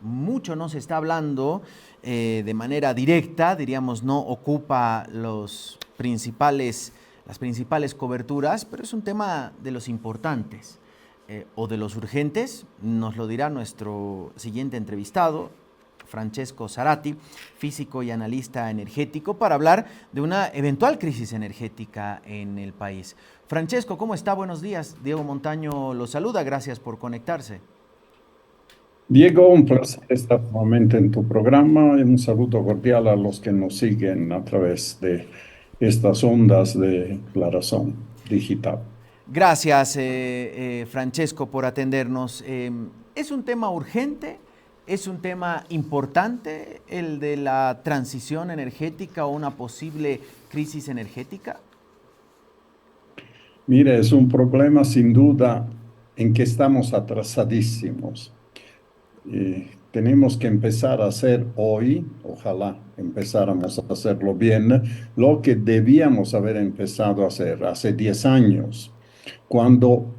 mucho no se está hablando de manera directa, diríamos, no ocupa las principales coberturas, pero es un tema de los importantes o de los urgentes. Nos lo dirá nuestro siguiente entrevistado, Francesco Zarati, físico y analista energético, para hablar de una eventual crisis energética en el país. Francesco, ¿cómo está? Buenos días. Diego Montaño lo saluda. Gracias por conectarse. Diego, un placer estar nuevamente en tu programa y un saludo cordial a los que nos siguen a través de estas ondas de la razón digital. Gracias, Francesco, por atendernos. ¿Es un tema urgente? ¿Es un tema importante el de la transición energética o una posible crisis energética? Mire, es un problema sin duda en que estamos atrasadísimos. Tenemos que empezar a hacer hoy, ojalá empezáramos a hacerlo bien, lo que debíamos haber empezado a hacer hace 10 años, cuando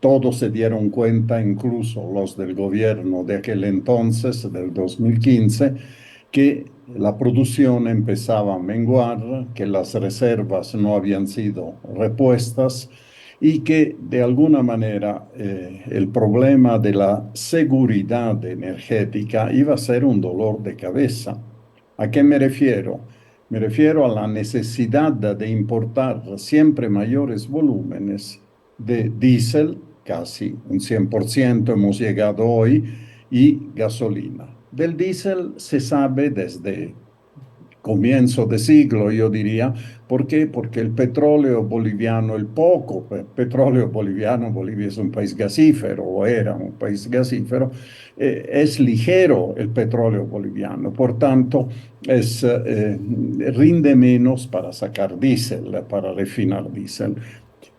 todos se dieron cuenta, incluso los del gobierno de aquel entonces, del 2015, que la producción empezaba a menguar, que las reservas no habían sido repuestas y que de alguna manera el problema de la seguridad energética iba a ser un dolor de cabeza. ¿A qué me refiero? Me refiero a la necesidad de importar siempre mayores volúmenes de diésel, casi un 100% hemos llegado hoy, y gasolina. Del diésel se sabe desde comienzo de siglo, yo diría. ¿Por qué? Porque el petróleo boliviano, el poco petróleo boliviano, Bolivia es un país gasífero, o era un país gasífero, es ligero el petróleo boliviano, por tanto, rinde menos para sacar diésel, para refinar diésel.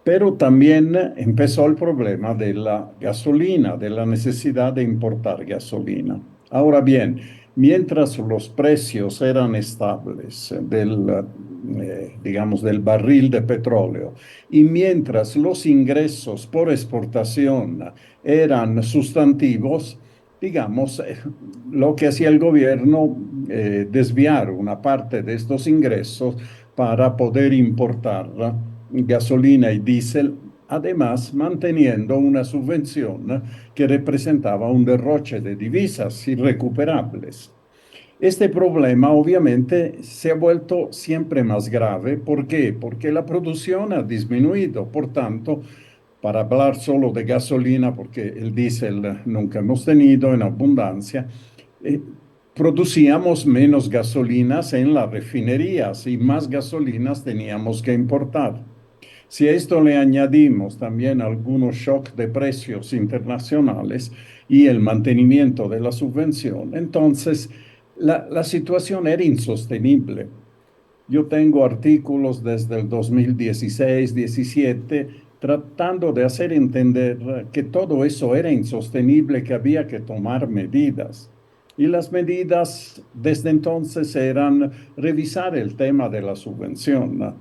Pero también empezó el problema de la gasolina, de la necesidad de importar gasolina. Ahora bien, mientras los precios eran estables digamos, del barril de petróleo y mientras los ingresos por exportación eran sustantivos, digamos, lo que hacía el gobierno, desviar una parte de estos ingresos para poder importar gasolina y diésel, además manteniendo una subvención que representaba un derroche de divisas irrecuperables. Este problema obviamente se ha vuelto siempre más grave. ¿Por qué? Porque la producción ha disminuido. Por tanto, para hablar solo de gasolina, porque el diésel nunca hemos tenido en abundancia, eh, producíamos menos gasolinas en las refinerías y más gasolinas teníamos que importar. Si a esto le añadimos también algunos shocks de precios internacionales y el mantenimiento de la subvención, entonces la situación era insostenible. Yo tengo artículos desde el 2016-17 tratando de hacer entender que todo eso era insostenible, que había que tomar medidas. Y las medidas desde entonces eran revisar el tema de la subvención.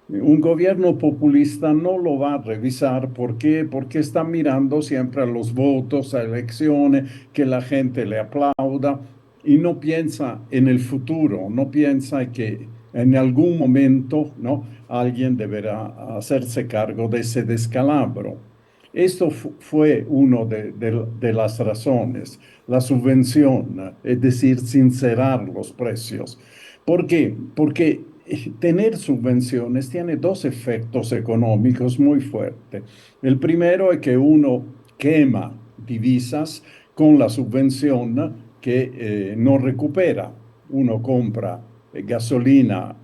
Un gobierno populista no lo va a revisar. ¿Por qué? Porque está mirando siempre a los votos, a elecciones, que la gente le aplauda y no piensa en el futuro, no piensa que en algún momento, ¿no?, alguien deberá hacerse cargo de ese descalabro. Esto fue una de las razones, la subvención, es decir, sincerar los precios. ¿Por qué? Porque tener subvenciones tiene dos efectos económicos muy fuertes. El primero es que uno quema divisas con la subvención que no recupera. Uno compra gasolina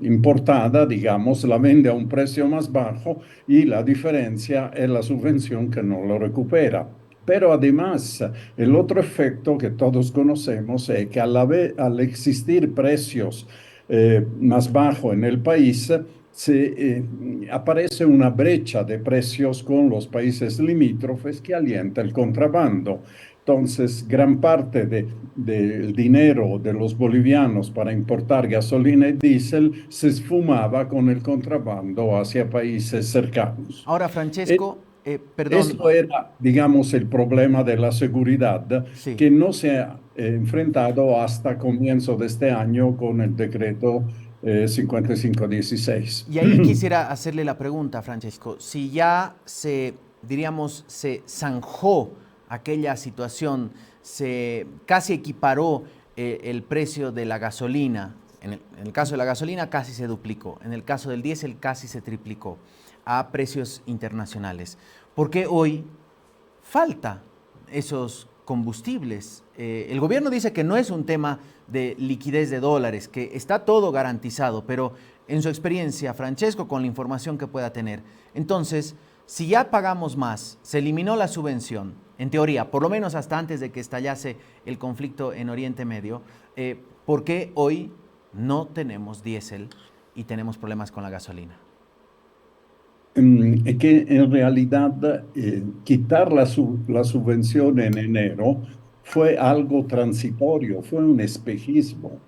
importada, digamos, la vende a un precio más bajo y la diferencia es la subvención que no lo recupera. Pero además, el otro efecto que todos conocemos es que al existir precios más bajos en el país, aparece una brecha de precios con los países limítrofes que alienta el contrabando. Entonces, gran parte del dinero de los bolivianos para importar gasolina y diésel se esfumaba con el contrabando hacia países cercanos. Ahora, Eh, Francesco, Perdón, Esto era, digamos, el problema de la seguridad sí. que no se ha enfrentado hasta comienzo de este año con el decreto 5516. Y ahí quisiera hacerle la pregunta, Francesco, si ya se, diríamos, se zanjó aquella situación, se casi equiparó el precio de la gasolina, en el caso de la gasolina casi se duplicó, en el caso del diésel casi se triplicó a precios internacionales. ¿Por qué hoy falta esos combustibles? El gobierno dice que no es un tema de liquidez de dólares, que está todo garantizado, pero en su experiencia, Francesco, con la información que pueda tener, entonces, si ya pagamos más, se eliminó la subvención, en teoría, por lo menos hasta antes de que estallase el conflicto en Oriente Medio, ¿por qué hoy no tenemos diésel y tenemos problemas con la gasolina? Es que en realidad quitar la subvención en enero fue algo transitorio, fue un espejismo.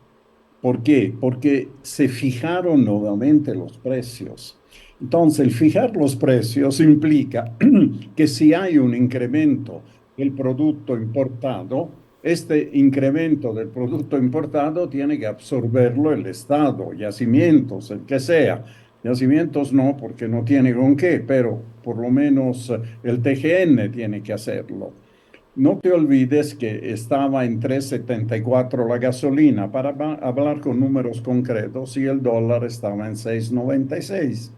¿Por qué? Porque se fijaron nuevamente los precios. Entonces, el fijar los precios implica que si hay un incremento del producto importado, este incremento del producto importado tiene que absorberlo el Estado, yacimientos, el que sea. Yacimientos no, porque no tiene con qué, pero por lo menos el TGN tiene que hacerlo. No te olvides que estaba en 3,74 la gasolina, para hablar con números concretos, y el dólar estaba en 6,96.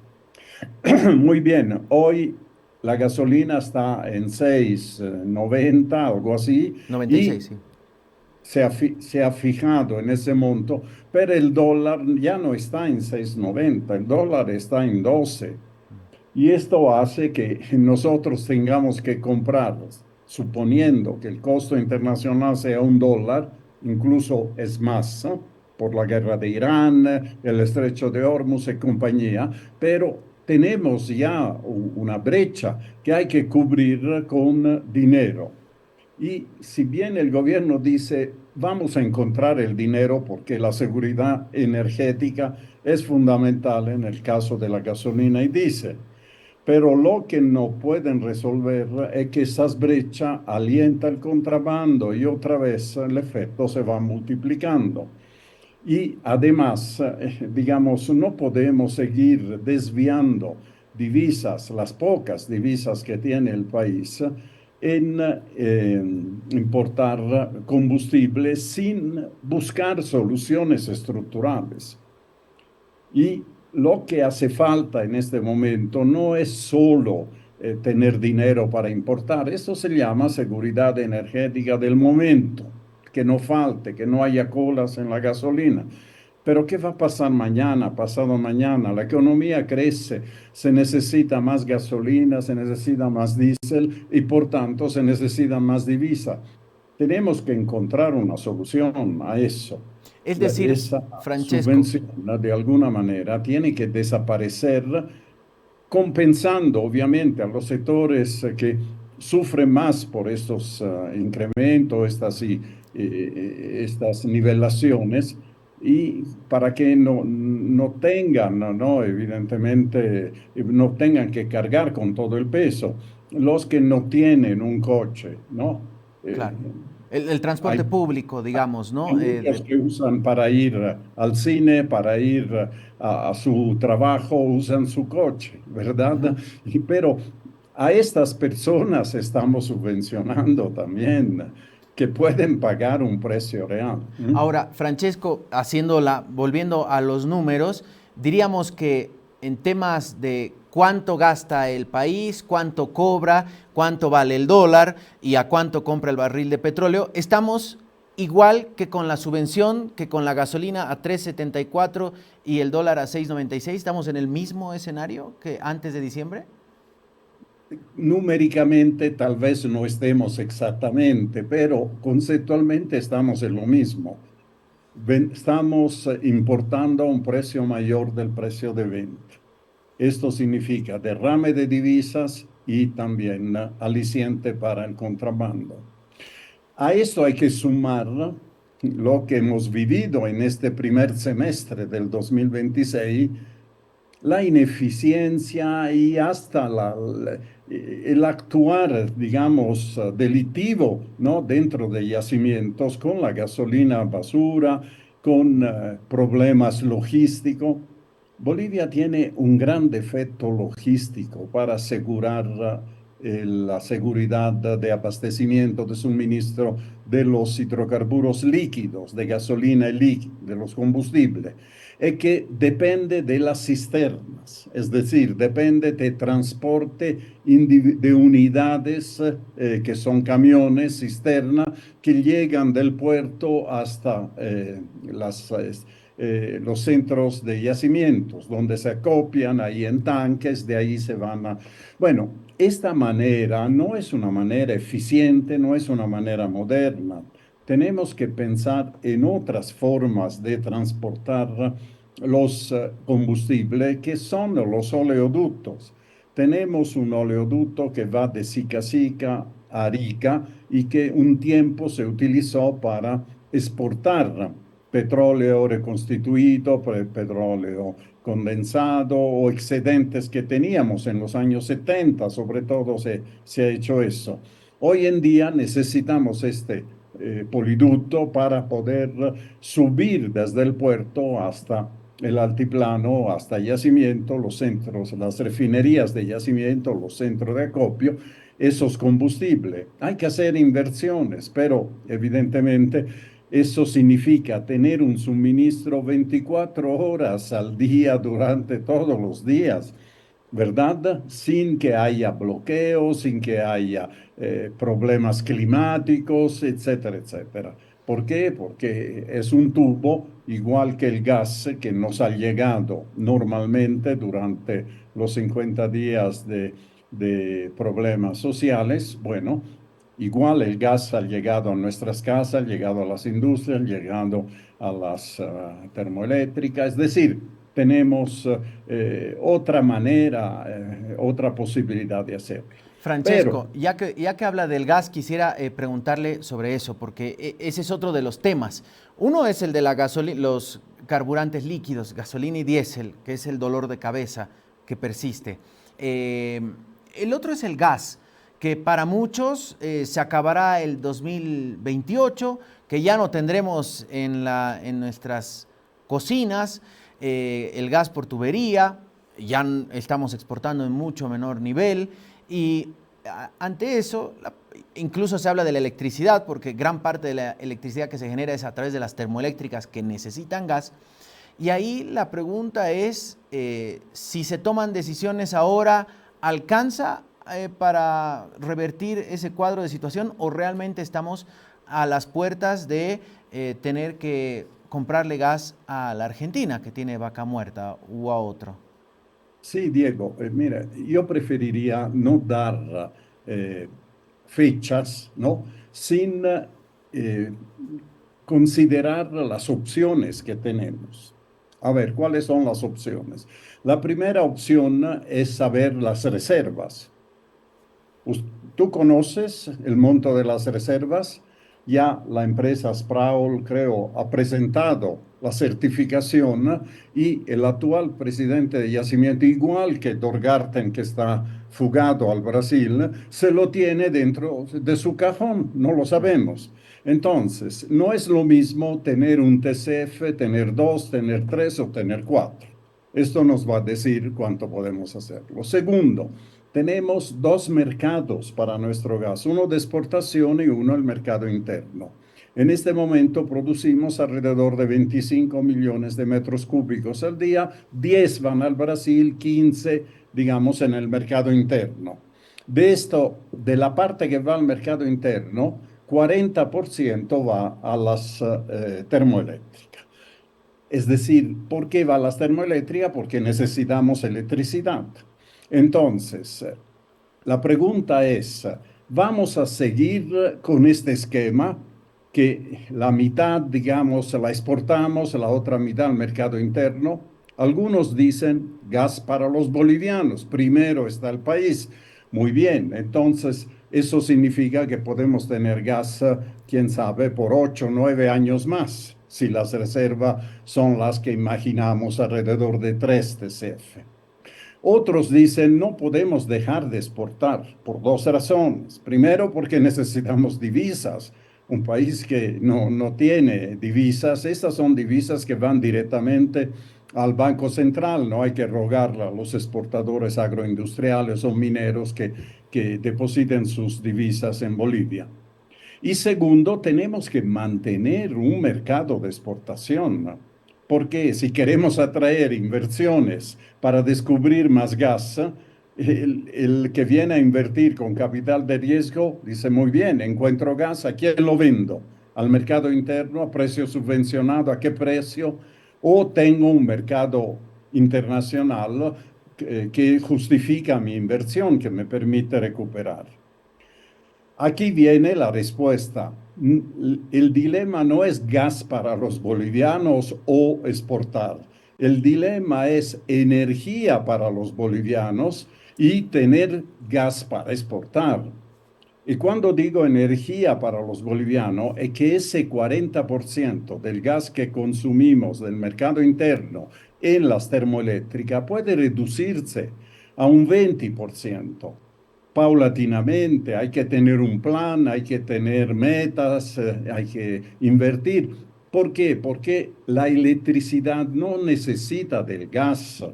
Muy bien, hoy la gasolina está en 6,90, algo así, 96, y sí. se ha fijado en ese monto, pero el dólar ya no está en 6,90, el dólar está en 12. Y esto hace que nosotros tengamos que comprar, suponiendo que el costo internacional sea $1, incluso es más, ¿eh? Por la guerra de Irán, el estrecho de Hormuz y compañía, pero tenemos ya una brecha que hay que cubrir con dinero. Y si bien el gobierno dice, vamos a encontrar el dinero porque la seguridad energética es fundamental en el caso de la gasolina y diésel, pero lo que no pueden resolver es que esas brechas alientan el contrabando y otra vez el efecto se va multiplicando. Y además, digamos, no podemos seguir desviando divisas, las pocas divisas que tiene el país, en importar combustible sin buscar soluciones estructurales. Y lo que hace falta en este momento no es solo tener dinero para importar, eso se llama seguridad energética del momento, que no falte, que no haya colas en la gasolina. Pero ¿qué va a pasar mañana, pasado mañana? La economía crece, se necesita más gasolina, se necesita más diésel y por tanto se necesita más divisa. Tenemos que encontrar una solución a eso. Es decir, Esa Francesco, subvención, de alguna manera, tiene que desaparecer, compensando obviamente a los sectores que sufren más por estos incrementos, estas nivelaciones, y para que no tengan, no, evidentemente, no tengan que cargar con todo el peso. Los que no tienen un coche, ¿no? claro, Eh, el transporte hay público, digamos, hay ¿no? muchos que usan para ir al cine, para ir a su trabajo, usan su coche, ¿verdad? Ujú. Pero a estas personas estamos subvencionando también, que pueden pagar un precio real. Ahora, Francesco, volviendo a los números, diríamos que en temas de cuánto gasta el país, cuánto cobra, cuánto vale el dólar y a cuánto compra el barril de petróleo, estamos igual que con la subvención, que con la gasolina a 3,74 y el dólar a 6,96, estamos en el mismo escenario que antes de diciembre. Numéricamente tal vez no estemos exactamente, pero conceptualmente estamos en lo mismo. Estamos importando a un precio mayor del precio de venta. Esto significa derrame de divisas y también aliciente para el contrabando. A esto hay que sumar lo que hemos vivido en este primer semestre del 2026, la ineficiencia y hasta el actuar, digamos, delictivo, ¿no? Dentro de yacimientos con la gasolina basura, con problemas logísticos. Bolivia tiene un gran defecto logístico para asegurar la seguridad de abastecimiento, de suministro de los hidrocarburos líquidos, de gasolina y de los combustibles, es que depende de las cisternas, es decir, depende de transporte de unidades que son camiones, cisterna, que llegan del puerto hasta los centros de yacimientos, donde se acopian ahí en tanques, de ahí se van a... Bueno, esta manera no es una manera eficiente, no es una manera moderna. Tenemos que pensar en otras formas de transportar los combustibles, que son los oleoductos. Tenemos un oleoducto que va de Sica Sica a Arica y que un tiempo se utilizó para exportar petróleo reconstituido, petróleo condensado o excedentes que teníamos en los años 70, sobre todo se ha hecho eso. Hoy en día necesitamos este poliducto para poder subir desde el puerto hasta el altiplano, hasta yacimiento, los centros, las refinerías de yacimiento, los centros de acopio, esos combustibles. Hay que hacer inversiones, pero evidentemente eso significa tener un suministro 24 horas al día durante todos los días, ¿verdad? Sin que haya bloqueos, sin que haya problemas climáticos, etcétera, etcétera. ¿Por qué? Porque es un tubo igual que el gas que nos ha llegado normalmente durante los 50 días de problemas sociales. Bueno, igual el gas ha llegado a nuestras casas, ha llegado a las industrias, ha llegado a las termoeléctricas. Es decir, tenemos otra manera, otra posibilidad de hacerlo. Pero Francesco, ya que habla del gas, quisiera preguntarle sobre eso, porque ese es otro de los temas. Uno es el de la los carburantes líquidos, gasolina y diésel, que es el dolor de cabeza que persiste. El otro es el gas, que para muchos se acabará el 2028, que ya no tendremos en nuestras cocinas el gas por tubería, ya estamos exportando en mucho menor nivel. Y ante eso, incluso se habla de la electricidad, porque gran parte de la electricidad que se genera es a través de las termoeléctricas que necesitan gas. Y ahí la pregunta es, si se toman decisiones ahora, ¿alcanza para revertir ese cuadro de situación o realmente estamos a las puertas de tener que comprarle gas a la Argentina, que tiene Vaca Muerta, u a otro? sí, Diego, mira, yo preferiría no dar eh, fechas, ¿no? Sin considerar las opciones que tenemos. A ver, ¿cuáles son las opciones? La primera opción es saber las reservas. ¿Tú conoces el monto de las reservas? Ya la empresa Sproul, creo, ha presentado la certificación y el actual presidente de Yacimiento, igual que Dorgarten, que está fugado al Brasil, se lo tiene dentro de su cajón, no lo sabemos. Entonces, no es lo mismo tener un TCF, tener dos, tener tres o tener cuatro. Esto nos va a decir cuánto podemos hacer. Lo segundo, tenemos dos mercados para nuestro gas, uno de exportación y uno el mercado interno. En este momento producimos alrededor de 25 millones de metros cúbicos al día, 10 van al Brasil, 15, digamos, en el mercado interno. De esto, de la parte que va al mercado interno, 40% va a las termoeléctricas. Es decir, ¿por qué va a las termoeléctricas? Porque necesitamos electricidad. Entonces, la pregunta es, ¿vamos a seguir con este esquema que la mitad, digamos, la exportamos, la otra mitad al mercado interno? Algunos dicen gas para los bolivianos, primero está el país. Muy bien, entonces eso significa que podemos tener gas, quién sabe, por 8 o 9 años más, si las reservas son las que imaginamos alrededor de 3 TCF. Otros dicen, no podemos dejar de exportar por dos razones. Primero, porque necesitamos divisas. Un país que no tiene divisas, estas son divisas que van directamente al Banco Central. No hay que rogarle a los exportadores agroindustriales o mineros que depositen sus divisas en Bolivia. Y segundo, tenemos que mantener un mercado de exportación, ¿no? Porque si queremos atraer inversiones para descubrir más gas, el que viene a invertir con capital de riesgo dice, muy bien, encuentro gas, ¿a quién lo vendo? Al mercado interno, a precio subvencionado, ¿a qué precio? O tengo un mercado internacional que justifica mi inversión, que me permite recuperar. Aquí viene la respuesta. El dilema no es gas para los bolivianos o exportar. El dilema es energía para los bolivianos y tener gas para exportar. Y cuando digo energía para los bolivianos, es que ese 40% del gas que consumimos del mercado interno en las termoeléctricas puede reducirse a un 20% paulatinamente. Hay que tener un plan, hay que tener metas, hay que invertir. ¿Por qué? Porque la electricidad no necesita del gas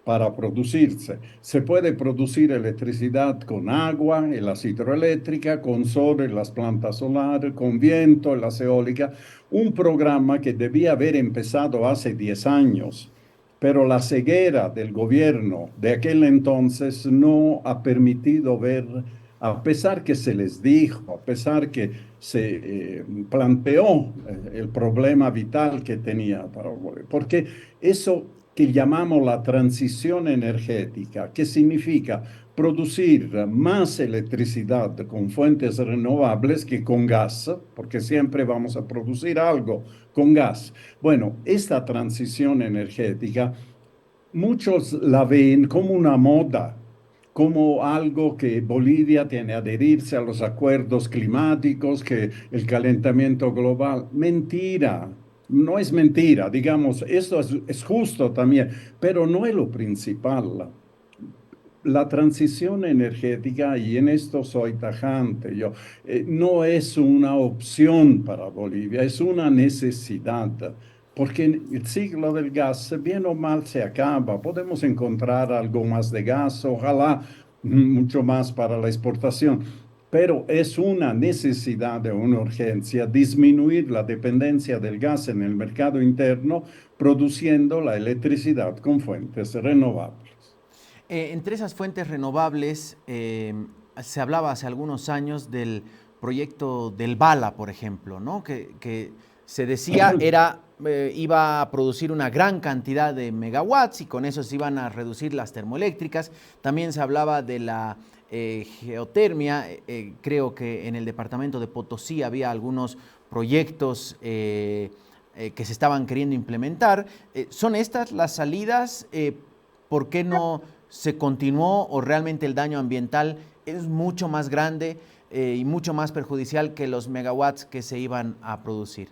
para producirse. Se puede producir electricidad con agua en las hidroeléctricas, con sol en las plantas solares, con viento en las eólicas. Un programa que debía haber empezado hace 10 años, pero la ceguera del gobierno de aquel entonces no ha permitido ver, a pesar que se les dijo, a pesar que se planteó el problema vital que tenía para el gobierno, porque eso que llamamos la transición energética, que significa producir más electricidad con fuentes renovables que con gas, porque siempre vamos a producir algo con gas. Bueno, esta transición energética, muchos la ven como una moda, como algo que Bolivia tiene que adherirse a los acuerdos climáticos, que el calentamiento global. Mentira, no es mentira, digamos, esto es justo también, pero no es lo principal. La transición energética, y en esto soy tajante, yo, no es una opción para Bolivia, es una necesidad, porque el ciclo del gas, bien o mal, se acaba. Podemos encontrar algo más de gas, ojalá mucho más para la exportación, pero es una necesidad de una urgencia disminuir la dependencia del gas en el mercado interno, produciendo la electricidad con fuentes renovables. Entre esas fuentes renovables, se hablaba hace algunos años del proyecto del Bala, por ejemplo, ¿no? Que se decía iba a producir una gran cantidad de megawatts y con eso se iban a reducir las termoeléctricas. También se hablaba de la geotermia. Creo que en el departamento de Potosí había algunos proyectos que se estaban queriendo implementar. ¿Son estas las salidas? ¿Por qué no se continuó o realmente el daño ambiental es mucho más grande y mucho más perjudicial que los megawatts que se iban a producir?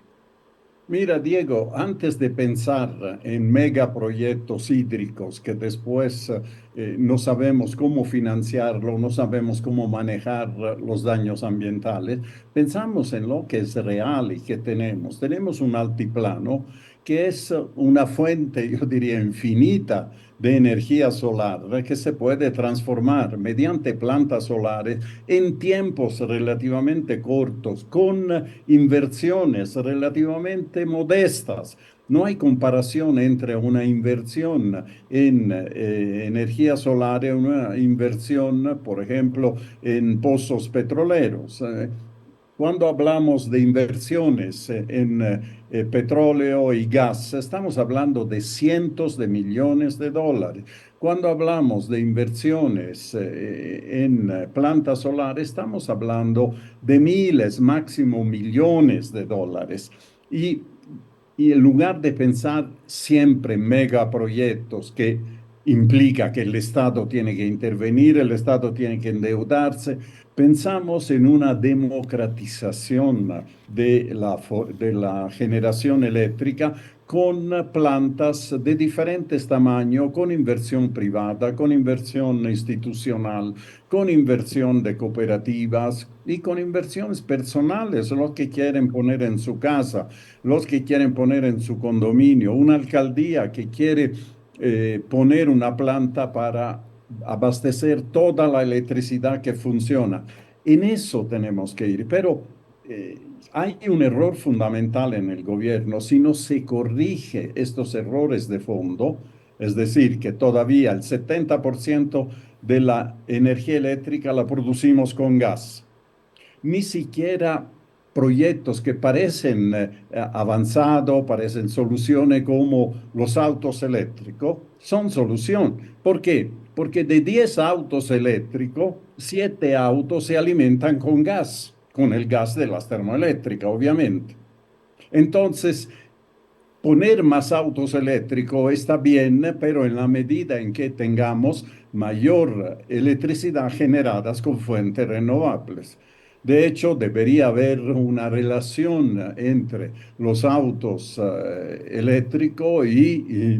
Mira, Diego, antes de pensar en megaproyectos hídricos que después no sabemos cómo financiarlo, no sabemos cómo manejar los daños ambientales, pensamos en lo que es real y que tenemos. Tenemos un altiplano que es una fuente, yo diría, infinita de energía solar que se puede transformar mediante plantas solares en tiempos relativamente cortos, con inversiones relativamente modestas. No hay comparación entre una inversión en energía solar y una inversión, por ejemplo, en pozos petroleros. Cuando hablamos de inversiones en petróleo y gas, estamos hablando de cientos de millones de dólares. Cuando hablamos de inversiones en plantas solares, estamos hablando de miles, máximo millones de dólares. Y, y en lugar de pensar siempre en megaproyectos que implica que el Estado tiene que intervenir, el Estado tiene que endeudarse, pensamos en una democratización de la generación eléctrica con plantas de diferentes tamaños, con inversión privada, con inversión institucional, con inversión de cooperativas y con inversiones personales, los que quieren poner en su casa, los que quieren poner en su condominio, una alcaldía que quiere poner una planta para abastecer toda la electricidad que funciona. En eso tenemos que ir, pero eh, hay un error fundamental en el gobierno. Si no se corrige estos errores de fondo, es decir, que todavía el 70% de la energía eléctrica la producimos con gas, ni siquiera proyectos que parecen avanzados, parecen soluciones como los autos eléctricos, son solución. ¿Por qué? Porque de 10 autos eléctricos, 7 autos se alimentan con gas, con el gas de las termoeléctricas, obviamente. Entonces, poner más autos eléctricos está bien, pero en la medida en que tengamos mayor electricidad generadas con fuentes renovables. De hecho, debería haber una relación entre los autos eléctricos y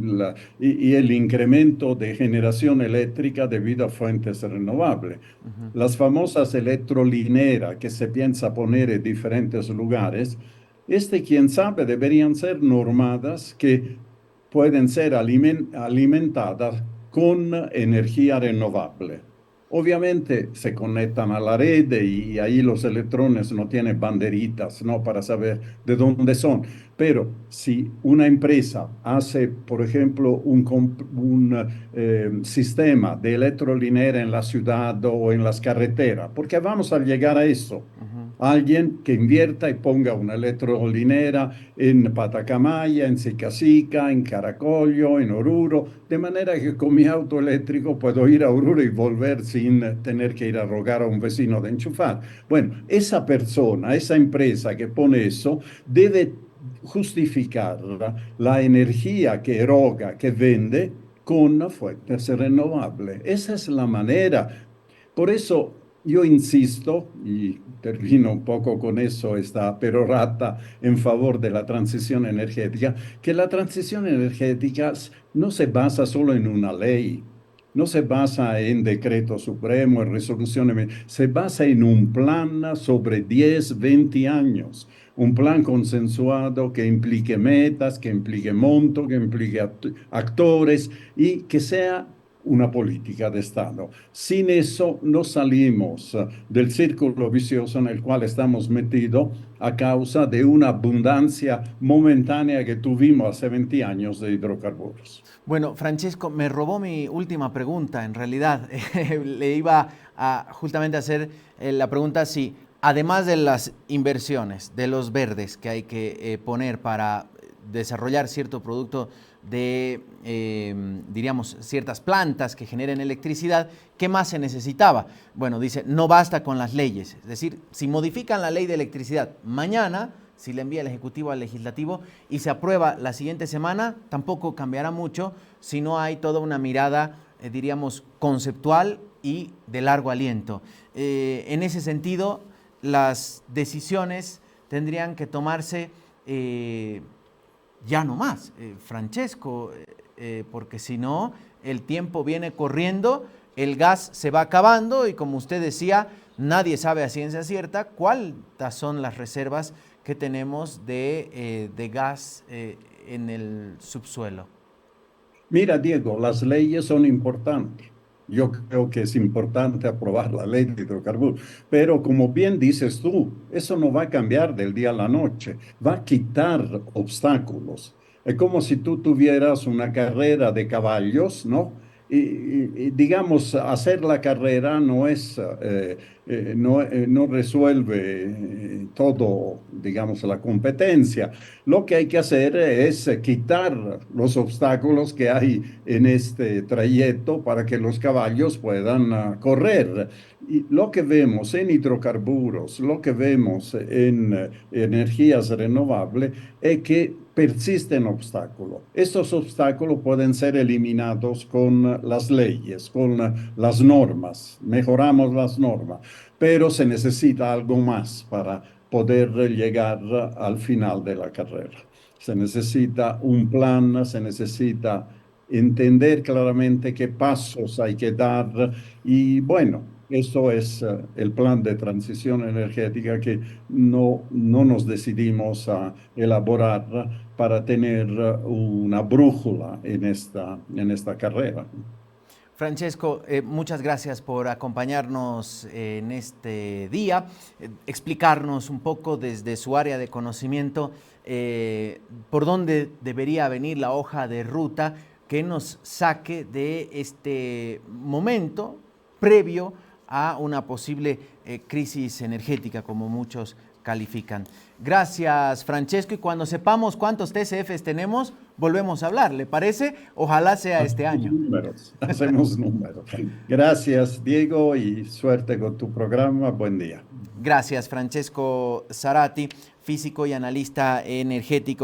el incremento de generación eléctrica debido a fuentes renovables. Ujú. Las famosas electrolineras que se piensa poner en diferentes lugares, quién sabe, deberían ser normadas que pueden ser alimentadas con energía renovable. Obviamente se conectan a la red y ahí los electrones no tienen banderitas, ¿no? Para saber de dónde son. Pero si una empresa hace, por ejemplo, un sistema de electrolinera en la ciudad o en las carreteras, porque vamos a llegar a eso. Ujú. Alguien que invierta y ponga una electrolinera en Patacamaya, en Sicasica, en Caracollo, en Oruro, de manera que con mi auto eléctrico puedo ir a Oruro y volver sin tener que ir a rogar a un vecino de enchufar. Bueno, esa persona, esa empresa que pone eso, debe justificar la energía que eroga, que vende, con fuentes renovables. Esa es la manera. Por eso yo insisto, y termino un poco con eso, esta perorata en favor de la transición energética, que la transición energética no se basa solo en una ley, no se basa en decreto supremo, en resoluciones, se basa en un plan sobre 10, 20 años, un plan consensuado que implique metas, que implique monto, que implique actores y que sea una política de Estado. Sin eso no salimos del círculo vicioso en el cual estamos metidos a causa de una abundancia momentánea que tuvimos hace 20 años de hidrocarburos. Bueno, Francesco, me robó mi última pregunta, en realidad. Le iba a justamente hacer la pregunta si, además de las inversiones, de los verdes que hay que poner para desarrollar cierto producto de, diríamos, ciertas plantas que generen electricidad, ¿qué más se necesitaba? Bueno, dice, no basta con las leyes. Es decir, si modifican la ley de electricidad mañana, si la envía el Ejecutivo al Legislativo y se aprueba la siguiente semana, tampoco cambiará mucho si no hay toda una mirada, diríamos, conceptual y de largo aliento. En ese sentido, las decisiones tendrían que tomarse ya no más, Francesco, porque si no, el tiempo viene corriendo, el gas se va acabando y como usted decía, nadie sabe a ciencia cierta cuántas son las reservas que tenemos de gas en el subsuelo. Mira, Diego, las leyes son importantes. Yo creo que es importante aprobar la ley de hidrocarburos, pero como bien dices tú, eso no va a cambiar del día a la noche, va a quitar obstáculos. Es como si tú tuvieras una carrera de caballos, ¿no? Digamos, hacer la carrera no es, no resuelve todo, digamos, la competencia. Lo que hay que hacer es quitar los obstáculos que hay en este trayecto para que los caballos puedan correr. Y lo que vemos en hidrocarburos, lo que vemos en energías renovables, es que persisten obstáculos. Estos obstáculos pueden ser eliminados con las leyes, con las normas. Mejoramos las normas, pero se necesita algo más para poder llegar al final de la carrera. se necesita un plan, se necesita entender claramente qué pasos hay que dar y bueno, eso es el plan de transición energética que no nos decidimos a elaborar para tener una brújula en esta carrera. Francesco, muchas gracias por acompañarnos en este día, explicarnos un poco desde su área de conocimiento por dónde debería venir la hoja de ruta que nos saque de este momento previo a una posible crisis energética, como muchos califican. Gracias, Francesco, y cuando sepamos cuántos TCFs tenemos, volvemos a hablar, ¿le parece? Ojalá sea este Hacemos año. números, hacemos números. Gracias, Diego, y suerte con tu programa. Buen día. Gracias, Francesco Zarati, físico y analista energético.